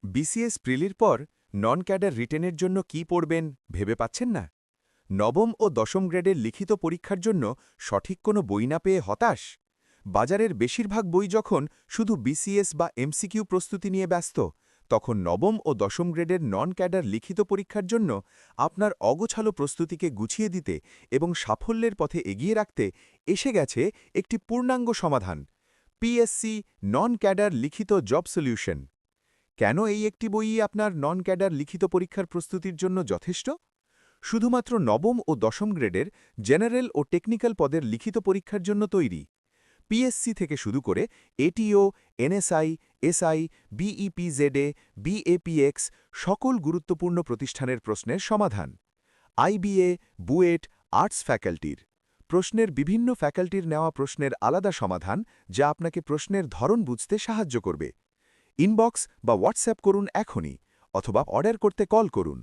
BCS প্রিলির পর non cadre রিটেনের জন্য কি পড়বেন ভেবে পাচ্ছেন না? নবম ও দশম গ্রেডের লিখিত পরীক্ষার জন্য সঠিক কোনো বই না পেয়ে হতাশ? বাজারের বেশিরভাগ বই যখন শুধু বিসিএস বা এমসিকিউ প্রস্তুতি নিয়ে ব্যস্ত, তখন নবম ও দশম গ্রেডের নন ক্যাডার লিখিত পরীক্ষার জন্য আপনার অগোছালো প্রস্তুতিকে গুছিয়ে দিতে এবং সাফল্যের পথে এগিয়ে রাখতে এসে গেছে একটি পূর্ণাঙ্গ সমাধান। পিএসসি নন ক্যাডার লিখিত জব সলিউশন। কেন এই একটি বইই আপনার নন ক্যাডার লিখিত পরীক্ষার প্রস্তুতির জন্য যথেষ্ট? শুধুমাত্র নবম ও দশম গ্রেডের জেনারেল ও টেকনিক্যাল পদের লিখিত পরীক্ষার জন্য তৈরি। পিএসসি থেকে শুরু করে এটিও, এনএসআই, এসআই, বিইপিজেডএ, বিএপিএক্স সকল গুরুত্বপূর্ণ প্রতিষ্ঠানের প্রশ্নের সমাধান। আইবিএ, বুয়েট, আর্টস ফ্যাকাল্টির প্রশ্নের বিভিন্ন ফ্যাকাল্টির নেওয়া প্রশ্নের আলাদা সমাধান, যা আপনাকে প্রশ্নের ধরন বুঝতে সাহায্য করবে। ইনবক্স বা হোয়াটসঅ্যাপ করুন এখনই, অথবা অর্ডার করতে কল করুন।